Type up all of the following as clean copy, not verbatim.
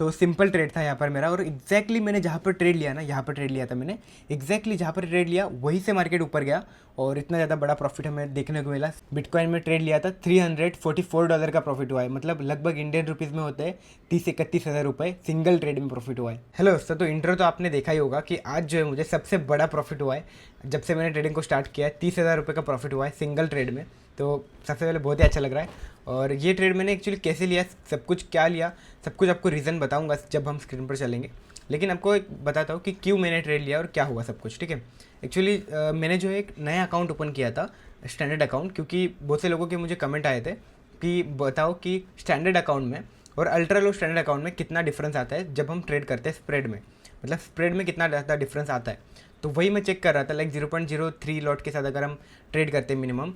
तो simple trade था यहाँ पर मेरा, और एग्जैक्टली मैंने जहाँ पर ट्रेड लिया ना, यहाँ पर ट्रेड लिया था मैंने, एग्जैक्टली जहाँ पर ट्रेड लिया वहीं से मार्केट ऊपर गया और इतना ज़्यादा बड़ा प्रॉफिट हमें देखने को मिला। बिटकॉइन में ट्रेड लिया था, $344 का प्रॉफिट हुआ है, मतलब लगभग इंडियन रुपीज़ में होते हैं 30-31 हज़ार रुपये सिंगल ट्रेड में प्रॉफिट हुआ है। हेलो दोस्तों, तो इंट्रो तो आपने देखा ही होगा कि आज जो है मुझे सबसे बड़ा प्रॉफिट हुआ है जब से मैंने ट्रेडिंग को स्टार्ट किया है। 30,000 रुपये का प्रॉफिट हुआ है सिंगल ट्रेड में, तो सबसे पहले बहुत ही अच्छा लग रहा है। और ये ट्रेड मैंने एक्चुअली कैसे लिया, सब कुछ क्या लिया, सब कुछ आपको रीज़न बताऊंगा जब हम स्क्रीन पर चलेंगे। लेकिन आपको एक बताता हूँ कि क्यों मैंने ट्रेड लिया और क्या हुआ सब कुछ, ठीक है। एक्चुअली मैंने जो है एक नया अकाउंट ओपन किया था, स्टैंडर्ड अकाउंट, क्योंकि बहुत से लोगों के मुझे कमेंट आए थे कि बताओ कि स्टैंडर्ड अकाउंट में और अल्ट्रा लो स्टैंडर्ड अकाउंट में कितना डिफरेंस आता है जब हम ट्रेड करते हैं स्प्रेड में, मतलब स्प्रेड में कितना ज़्यादा डिफरेंस आता है। तो वही मैं चेक कर रहा था, लाइक 0.03 लॉट के साथ अगर हम ट्रेड करते हैं मिनिमम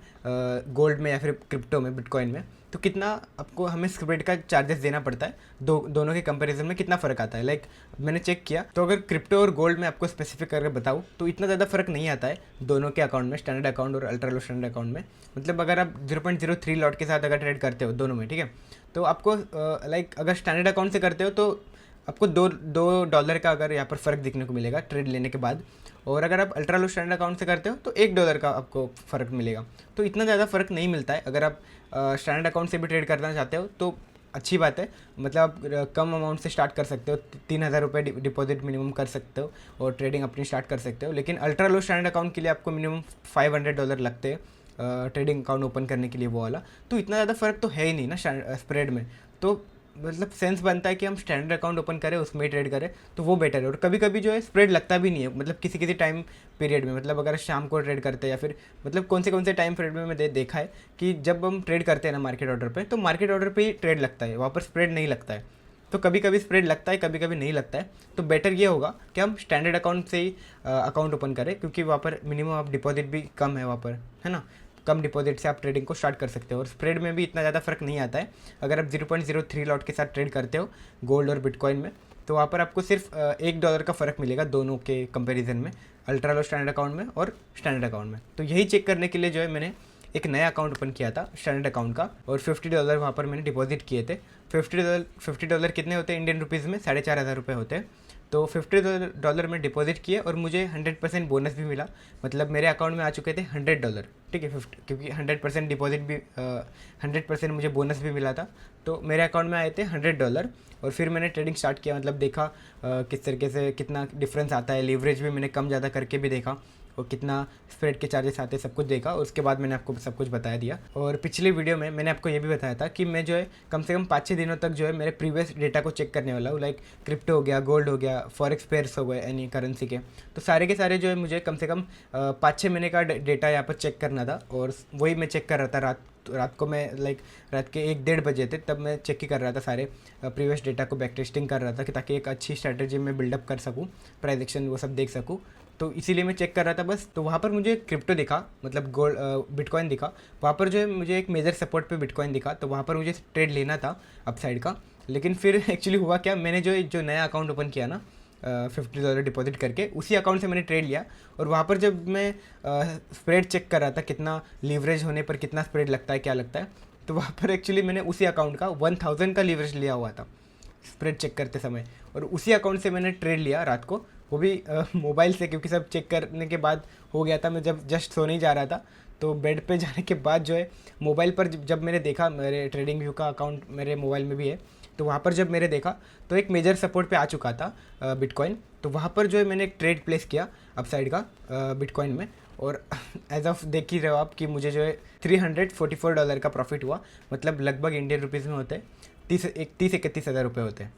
गोल्ड में या फिर क्रिप्टो में, बिटकॉइन में, तो कितना आपको हमें स्प्रेड का चार्जेस देना पड़ता है, दोनों के कंपैरिजन में कितना फ़र्क आता है। लाइक मैंने चेक किया, तो अगर क्रिप्टो और गोल्ड में आपको स्पेसिफिक करके बताऊँ तो इतना ज़्यादा फ़र्क नहीं आता है दोनों के अकाउंट में, स्टैंडर्ड अकाउंट और अल्ट्रा लो स्टैंडर्ड अकाउंट में। मतलब अगर आप 0.03 लॉट के साथ अगर ट्रेड करते हो दोनों में, ठीक है, तो आपको लाइक अगर स्टैंडर्ड अकाउंट से करते हो तो आपको दो डॉलर का अगर यहाँ पर फ़र्क दिखने को मिलेगा ट्रेड लेने के बाद, और अगर आप अल्ट्रा लो स्टैंडर्ड अकाउंट से करते हो तो $1 का आपको फ़र्क मिलेगा। तो इतना ज़्यादा फ़र्क नहीं मिलता है। अगर आप स्टैंडर्ड अकाउंट से भी ट्रेड करना चाहते हो तो अच्छी बात है, मतलब आप कम अमाउंट से स्टार्ट कर सकते हो, 3,000 रुपये डिपॉजिट मिनिमम कर सकते हो और ट्रेडिंग अपनी स्टार्ट कर सकते हो। लेकिन अल्ट्रा लो स्टैंडर्ड अकाउंट के लिए आपको मिनिमम $500 लगते हैं ट्रेडिंग अकाउंट ओपन करने के लिए, वो वाला। तो इतना ज़्यादा फ़र्क तो है ही नहीं ना स्प्रेड में, तो मतलब सेंस बनता है कि हम स्टैंडर्ड अकाउंट ओपन करें, उसमें ही ट्रेड करें, तो वो बेटर है। और कभी कभी जो है स्प्रेड लगता भी नहीं है, मतलब किसी किसी टाइम पीरियड में, मतलब अगर शाम को ट्रेड करते हैं या फिर मतलब कौन से टाइम पीरियड में मैं देखा है कि जब हम ट्रेड करते हैं ना मार्केट ऑर्डर पे, तो मार्केट ऑर्डर पे ही ट्रेड लगता है, वहाँ पर स्प्रेड नहीं लगता है। तो कभी कभी स्प्रेड लगता है, कभी कभी नहीं लगता है। तो बेटर ये होगा कि हम स्टैंडर्ड अकाउंट से ही अकाउंट ओपन करें, क्योंकि वहाँ पर मिनिमम आप डिपॉजिट भी कम है वहाँ पर, है ना। कम डिपॉजिट से आप ट्रेडिंग को स्टार्ट कर सकते हो और स्प्रेड में भी इतना ज़्यादा फ़र्क नहीं आता है। अगर आप 0.03 लॉट के साथ ट्रेड करते हो गोल्ड और बिटकॉइन में, तो वहाँ पर आपको सिर्फ $1 का फ़र्क मिलेगा दोनों के कंपैरिजन में, अल्ट्रा लो स्टैंडर्ड अकाउंट में और स्टैंडर्ड अकाउंट में। तो यही चेक करने के लिए जो है मैंने एक नया अकाउंट ओपन किया था स्टैंडर्ड अकाउंट का, और $50 वहाँ पर मैंने डिपॉजिट किए थे। $50 कितने होते हैं इंडियन रुपीज़ में? 4,500 होते हैं। तो $50 में डिपॉजिट किए और मुझे 100% बोनस भी मिला, मतलब मेरे अकाउंट में आ चुके थे $100, ठीक है, 50, क्योंकि 100% डिपॉजिट भी 100% मुझे बोनस भी मिला था, तो मेरे अकाउंट में आए थे $100। और फिर मैंने ट्रेडिंग स्टार्ट किया, मतलब देखा किस तरीके से कितना डिफरेंस आता है, लीवरेज भी मैंने कम ज़्यादा करके भी देखा, और कितना स्प्रेड के चार्जेस आते हैं, सब कुछ देखा, और उसके बाद मैंने आपको सब कुछ बता दिया। और पिछले वीडियो में मैंने आपको ये भी बताया था कि मैं जो है कम से कम 5-6 दिनों तक जो है मेरे प्रीवियस डेटा को चेक करने वाला हूँ, लाइक क्रिप्टो हो गया, गोल्ड हो गया, फॉरेक्स पेयर्स हो गए, एनी करेंसी के, तो सारे के सारे जो है मुझे कम से कम 5-6 महीने का डेटा यहाँ पर चेक करना था। और वही मैं चेक कर रहा था रात को, मैं लाइक रात के 1-1:30 बजे थे, तब मैं चेक ही कर रहा था सारे प्रीवियस डेटा को, बैक टेस्टिंग कर रहा था कि ताकि एक अच्छी स्ट्रैटेजी में बिल्डअप कर सकूँ, प्राइस एक्शन वो सब देख सकूँ। तो इसीलिए मैं चेक कर रहा था बस। तो वहाँ पर मुझे क्रिप्टो दिखा, मतलब गोल्ड बिटकॉइन दिखा, वहाँ पर जो है मुझे एक मेजर सपोर्ट पे बिटकॉइन दिखा, तो वहाँ पर मुझे ट्रेड लेना था अपसाइड का। लेकिन फिर एक्चुअली हुआ क्या, मैंने जो नया अकाउंट ओपन किया ना $50 डिपॉजिट करके, उसी अकाउंट से मैंने ट्रेड लिया। और वहाँ पर जब मैं स्प्रेड चेक कर रहा था, कितना लीवरेज होने पर कितना स्प्रेड लगता है, क्या लगता है, तो वहाँ पर एक्चुअली मैंने उसी अकाउंट का 1,000 का लीवरेज लिया हुआ था स्प्रेड चेक करते समय, और उसी अकाउंट से मैंने ट्रेड लिया रात को, वो भी मोबाइल से, क्योंकि सब चेक करने के बाद हो गया था, मैं जब जस्ट सोने ही जा रहा था, तो बेड पे जाने के बाद जो है मोबाइल पर जब मैंने देखा, मेरे ट्रेडिंग व्यू का अकाउंट मेरे मोबाइल में भी है, तो वहाँ पर जब मैंने देखा तो एक मेजर सपोर्ट पे आ चुका था बिटकॉइन। तो वहाँ पर जो है मैंने एक ट्रेड प्लेस किया अपसाइड का बिटकॉइन में, और एज ऑफ देख ही रहे हो आप कि मुझे जो है $344 का प्रॉफिट हुआ, मतलब लगभग इंडियन रुपीज़ में होते हैं 30-31 हज़ार रुपये होते हैं।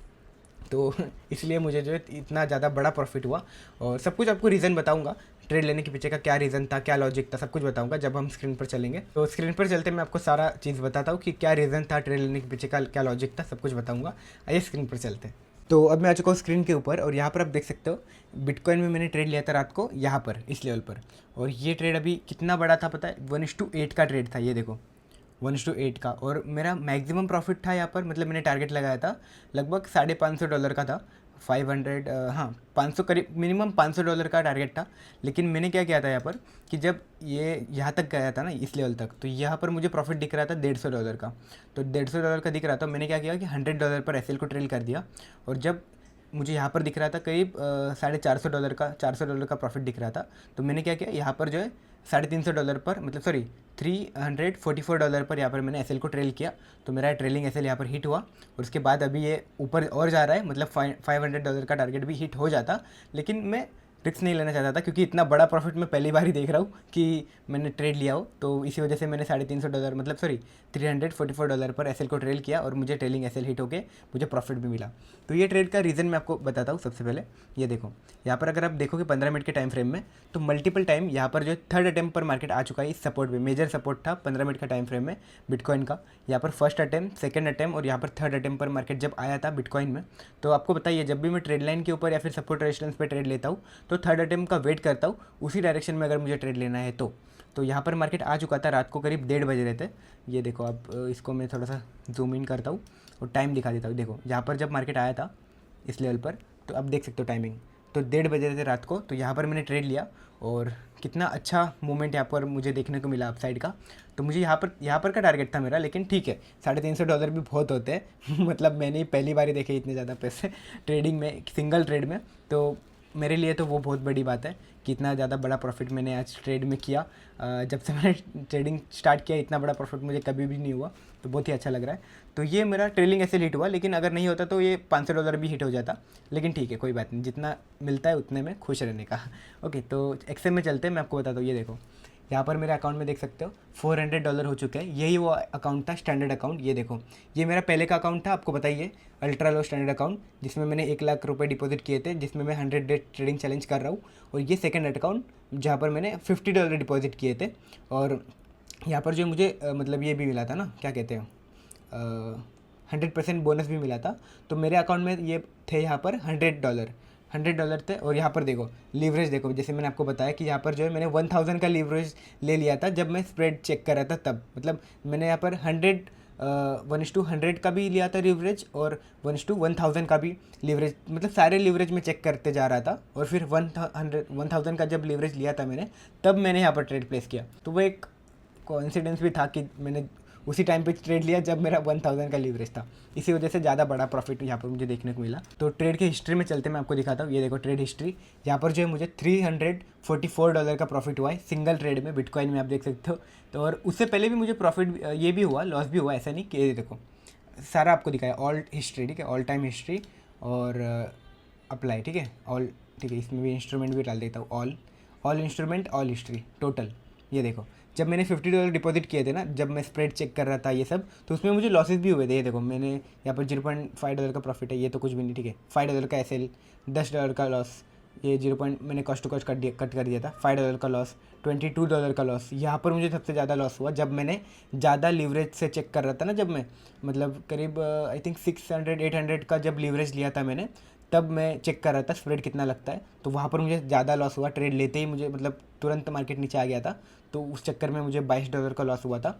तो इसलिए मुझे जो है इतना ज़्यादा बड़ा प्रॉफिट हुआ, और सब कुछ आपको रीज़न बताऊंगा ट्रेड लेने के पीछे का, क्या रीज़न था, क्या लॉजिक था, सब कुछ बताऊंगा जब हम स्क्रीन पर चलेंगे। तो स्क्रीन पर चलते मैं आपको सारा चीज़ बताता हूँ कि क्या रीज़न था ट्रेड लेने के पीछे का, क्या लॉजिक था, सब कुछ बताऊँगा। आइए स्क्रीन पर चलते हैं। तो अब मैं आ चुका हूँ स्क्रीन के ऊपर, और यहाँ पर आप देख सकते हो बिटकॉइन में मैंने ट्रेड लिया था रात को यहाँ पर इस लेवल पर, और ये ट्रेड अभी कितना बड़ा था पता है, 1:8 का ट्रेड था, ये देखो 1:8 का। और मेरा मैक्सिमम प्रॉफिट था यहाँ पर, मतलब मैंने टारगेट लगाया था लगभग $550 का था, 500 हाँ 500 करीब मिनिमम $500 का टारगेट था। लेकिन मैंने क्या किया था यहाँ पर कि जब ये यहाँ तक गया था ना इस लेवल तक, तो यहाँ पर मुझे प्रॉफिट दिख रहा था $150 का। तो $150 का दिख रहा था, मैंने क्या किया कि $100 पर एसएल को ट्रेल कर दिया। और जब मुझे यहाँ पर दिख रहा था करीब $450 का $400 का प्रॉफिट दिख रहा था, तो मैंने क्या किया यहाँ पर जो है $350 पर, मतलब सॉरी $344 पर यहाँ पर मैंने एसएल को ट्रेल किया। तो मेरा ट्रेलिंग एसएल यहाँ पर हिट हुआ और उसके बाद अभी ये ऊपर और जा रहा है, मतलब $500 का टारगेट भी हिट हो जाता, लेकिन मैं रिस्क नहीं लेना चाहता था क्योंकि इतना बड़ा प्रॉफिट मैं पहली बार ही देख रहा हूँ कि मैंने ट्रेड लिया हो। तो इसी वजह से मैंने $350 मतलब सॉरी $344 पर एसएल को ट्रेल किया और मुझे ट्रेलिंग एसएल हिट होके मुझे प्रॉफिट भी मिला। तो ये ट्रेड का रीज़न मैं आपको बताता हूँ। सबसे पहले ये देखो, यहाँ पर अगर आप देखोगे 15 मिनट के टाइम फ्रेम में, तो मल्टीपल टाइम यहाँ पर जो थर्ड अटेम्प्ट पर मार्केट आ चुका है। इस सपोर्ट पे मेजर सपोर्ट था 15 मिनट का टाइम फ्रेम में बिटकॉइन का। यहाँ पर फर्स्ट अटेम्प्ट, सेकंड अटेम्प्ट और यहाँ पर थर्ड अटेम्प्ट पर मार्केट जब आया था बिटकॉइन में। तो आपको बताइए, जब भी मैं ट्रेड लाइन के ऊपर या फिर सपोर्ट रेजिस्टेंस पे ट्रेड लेता हूँ तो थर्ड अटेम्प्ट का वेट करता हूँ उसी डायरेक्शन में अगर मुझे ट्रेड लेना है तो यहाँ पर मार्केट आ चुका था रात को करीब 1:30 बजे रहे थे। ये देखो, आप इसको मैं थोड़ा सा जूम इन करता हूँ और टाइम दिखा देता हूँ। देखो यहाँ पर जब मार्केट आया था इस लेवल पर, तो आप देख सकते हो टाइमिंग, तो 1:30 बजे रहे थे रात को। तो यहाँ पर मैंने ट्रेड लिया और कितना अच्छा मूवमेंट यहाँ पर मुझे देखने को मिला अपसाइड का। तो मुझे यहाँ पर का टारगेट था मेरा, लेकिन ठीक है $350 भी बहुत होते हैं मतलब मैंने पहली बार ही देखे इतने ज़्यादा पैसे ट्रेडिंग में, सिंगल ट्रेड में। तो मेरे लिए तो वो बहुत बड़ी बात है कि इतना ज़्यादा बड़ा प्रॉफिट मैंने आज ट्रेड में किया। जब से मैंने ट्रेडिंग स्टार्ट किया इतना बड़ा प्रॉफिट मुझे कभी भी नहीं हुआ, तो बहुत ही अच्छा लग रहा है। तो ये मेरा ट्रेलिंग ऐसे हिट हुआ, लेकिन अगर नहीं होता तो ये $500 भी हिट हो जाता। लेकिन ठीक है, कोई बात नहीं, जितना मिलता है उतने में खुश रहने का। ओके, तो एक्सेल में चलते हैं, मैं आपको बताता हूँ। ये देखो, यहाँ पर मेरे अकाउंट में देख सकते हो $400 हो चुके हैं। यही वो अकाउंट था, स्टैंडर्ड अकाउंट। ये देखो, ये मेरा पहले का अकाउंट था, आपको बताइए, अल्ट्रा लो स्टैंडर्ड अकाउंट, जिसमें मैंने 1 लाख रुपए डिपॉजिट किए थे, जिसमें मैं 100 डे ट्रेडिंग चैलेंज कर रहा हूँ। और ये सेकंड अकाउंट जहाँ पर मैंने $50 डिपॉजिट किए थे। और यहाँ पर जो मुझे मतलब ये भी मिला था ना, क्या कहते हैं, 100% बोनस भी मिला था। तो मेरे अकाउंट में ये थे यहाँ पर $100 थे। और यहाँ पर देखो लीवरेज, देखो जैसे मैंने आपको बताया कि यहाँ पर जो है मैंने 1000 का लीवरेज ले लिया था जब मैं स्प्रेड चेक कर रहा था तब। मतलब मैंने यहाँ पर 1:100 का भी लिया था लीवरेज और 1:1000 का भी लीवरेज, मतलब सारे लीवरेज में चेक करते जा रहा था। और फिर 1000 का जब लीवरेज लिया था मैंने, तब मैंने यहाँ पर ट्रेड प्लेस किया। तो वो एक कोइंसिडेंस भी था कि मैंने उसी टाइम पे ट्रेड लिया जब मेरा 1000 का लीवरेज था। इसी वजह से ज़्यादा बड़ा प्रॉफिट यहाँ पर मुझे देखने को मिला। तो ट्रेड की हिस्ट्री में चलते मैं आपको दिखाता हूँ। ये देखो ट्रेड हिस्ट्री, यहाँ पर जो है मुझे $344 का प्रॉफिट हुआ है सिंगल ट्रेड में, बिटकॉइन में, आप देख सकते हो। तो और उससे पहले भी मुझे प्रॉफिट ये भी हुआ, लॉस भी हुआ, ऐसा नहीं कि, ये देखो सारा आपको दिखाया, ऑल हिस्ट्री, ठीक है, ऑल टाइम हिस्ट्री और अप्लाई, ठीक है, ऑल, ठीक है, इसमें भी इंस्ट्रूमेंट भी डाल देता हूँ, all instrument, all history total. ये देखो, जब मैंने $50 डिपॉजिट किए थे ना, जब मैं स्प्रेड चेक कर रहा था ये सब, तो उसमें मुझे लॉसेस भी हुए थे। ये देखो, मैंने यहाँ पर $0.5 का प्रॉफिट है, ये तो कुछ भी नहीं, ठीक है, $5 का एसएल, $10 का लॉस, ये 0. मैंने कॉस्ट टू कॉस्ट कट कर दिया था, $5 का लॉस, $22 का लॉस। यहाँ पर मुझे सबसे ज़्यादा लॉस हुआ जब मैंने ज़्यादा लीवरेज से चेक कर रहा था ना, जब मैं मतलब करीब आई थिंक 600-800 का जब लीवरेज लिया था मैंने, तब मैं चेक कर रहा था स्प्रेड कितना लगता है। तो वहाँ पर मुझे ज़्यादा लॉस हुआ, ट्रेड लेते ही मुझे मतलब तुरंत मार्केट नीचे आ गया था। तो उस चक्कर में मुझे $22 का लॉस हुआ था।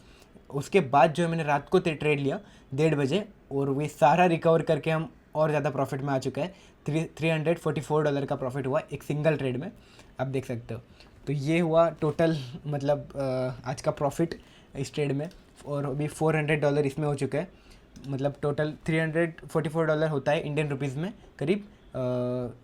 उसके बाद जो है मैंने रात को ट्रेड लिया 1:30 बजे, और वे सारा रिकवर करके हम और ज़्यादा प्रॉफिट में आ चुका है। $344 का प्रॉफिट हुआ एक सिंगल ट्रेड में, आप देख सकते हो। तो ये हुआ टोटल, मतलब आज का प्रॉफिट इस ट्रेड में। और अभी $400 इसमें हो चुका है, मतलब टोटल $344 होता है इंडियन रुपीज़ में, करीब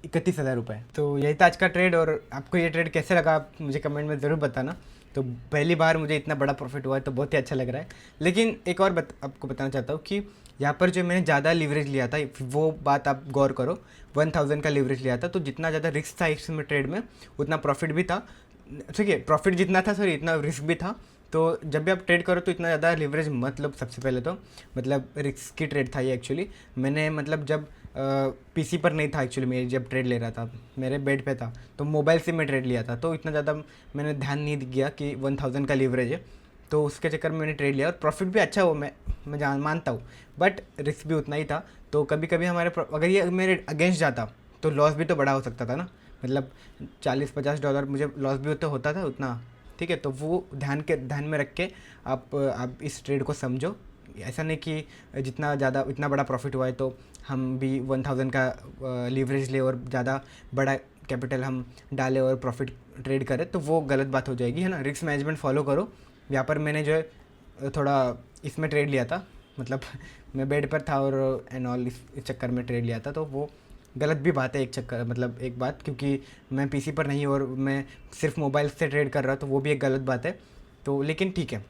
31,000 रुपये। तो यही था आज का ट्रेड। और आपको ये ट्रेड कैसे लगा आप मुझे कमेंट में ज़रूर बताना। तो पहली बार मुझे इतना बड़ा प्रॉफिट हुआ है, तो बहुत ही अच्छा लग रहा है। लेकिन एक और आपको बताना चाहता हूँ कि यहाँ पर जो मैंने ज़्यादा लीवरेज लिया था, वो बात आप गौर करो, 1000 का लीवरेज लिया था, तो जितना ज़्यादा रिस्क था इसमें ट्रेड में, उतना प्रॉफिट भी था। ठीक है, प्रॉफिट जितना था, सॉरी, इतना रिस्क भी था। तो जब भी आप ट्रेड करो तो इतना ज़्यादा लीवरेज मतलब, सबसे पहले तो मतलब रिस्क की ट्रेड था ये एक्चुअली। मैंने मतलब जब पीसी पर नहीं था एक्चुअली, मैं जब ट्रेड ले रहा था मेरे बेड पे था, तो मोबाइल से मैं ट्रेड लिया था, तो इतना ज़्यादा मैंने ध्यान नहीं दिया कि 1000 का लीवरेज है। तो उसके चक्कर में मैंने ट्रेड लिया और प्रॉफिट भी अच्छा हो, मैं मानता हूँ, बट रिस्क भी उतना ही था। तो कभी कभी हमारे अगर ये मेरे अगेंस्ट जाता तो लॉस भी तो बड़ा हो सकता था ना, मतलब $40-50 मुझे लॉस भी तो होता था उतना, ठीक है। तो वो ध्यान में रख के आप इस ट्रेड को समझो। ऐसा नहीं कि जितना ज़्यादा इतना बड़ा प्रॉफिट हुआ है तो हम भी 1000 का लीवरेज ले और ज़्यादा बड़ा कैपिटल हम डालें और प्रॉफिट ट्रेड करें, तो वो गलत बात हो जाएगी, है ना। रिस्क मैनेजमेंट फॉलो करो। यहाँ पर मैंने जो है थोड़ा इसमें ट्रेड लिया था, मतलब मैं बेड पर था और एंड ऑल, इस चक्कर में ट्रेड लिया था, तो वो गलत भी बात है एक चक्कर, मतलब एक बात, क्योंकि मैं पीसी पर नहीं और मैं सिर्फ मोबाइल से ट्रेड कर रहा, तो वो भी एक गलत बात है। तो लेकिन ठीक है,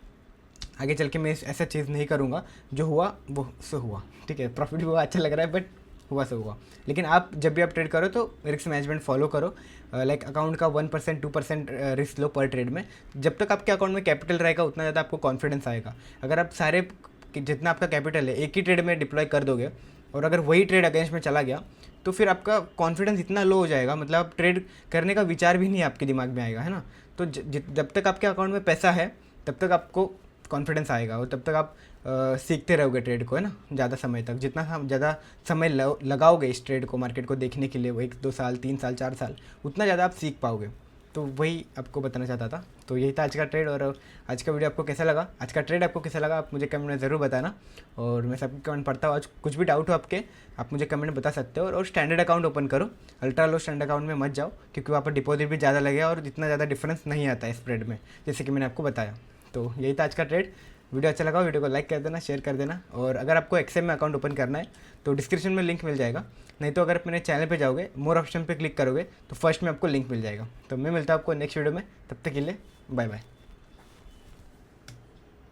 आगे चल के मैं ऐसा चीज़ नहीं करूँगा। जो हुआ वो सो हुआ, ठीक है। प्रॉफिट भी हुआ, अच्छा लग रहा है, बट हुआ सो हुआ। लेकिन आप जब भी आप ट्रेड करो तो रिस्क मैनेजमेंट फॉलो करो। लाइक अकाउंट का 1% 2% रिस्क लो पर ट्रेड में। जब तक आपके अकाउंट में कैपिटल रहेगा उतना ज़्यादा आपको कॉन्फिडेंस आएगा। अगर आप सारे जितना आपका कैपिटल है एक ही ट्रेड में डिप्लॉय कर दोगे और अगर वही ट्रेड अगेंस्ट में चला गया, तो फिर आपका कॉन्फिडेंस इतना लो हो जाएगा, मतलब आप ट्रेड करने का विचार भी नहीं आपके दिमाग में आएगा, है ना। तो जब तक आपके अकाउंट में पैसा है तब तक आपको कॉन्फिडेंस आएगा और तब तक आप सीखते रहोगे ट्रेड को, है ना, ज़्यादा समय तक। जितना हम ज़्यादा समय लगाओगे इस ट्रेड को, मार्केट को देखने के लिए, वो 1 2 साल 3 साल 4 साल, उतना ज़्यादा आप सीख पाओगे। तो वही आपको बताना चाहता था। तो यही था आज का ट्रेड। और आज का वीडियो आपको कैसा लगा, आज का ट्रेड आपको कैसा लगा, आप मुझे कमेंट में ज़रूर बताना। और मैं सबके कमेंट पढ़ता हूँ। आज कुछ भी डाउट हो आपके, आप मुझे कमेंट में बता सकते हो। और स्टैंडर्ड अकाउंट ओपन करो, अल्ट्रा लो स्टैंडर्ड अकाउंट में मत जाओ, क्योंकि वहाँ पर डिपॉजिट भी ज़्यादा लगेगा और जितना ज़्यादा डिफरेंस नहीं आता है स्प्रेड में, जैसे कि मैंने आपको बताया। तो यही था आज का ट्रेड। वीडियो अच्छा लगा, वीडियो को लाइक कर देना, शेयर कर देना। और अगर आपको एक्सएम में अकाउंट ओपन करना है तो डिस्क्रिप्शन में लिंक मिल जाएगा, नहीं तो अगर आप मेरे चैनल पे जाओगे, मोर ऑप्शन पे क्लिक करोगे तो फर्स्ट में आपको लिंक मिल जाएगा। तो मैं मिलता हूँ आपको नेक्स्ट वीडियो में, तब तक के लिए बाय बाय।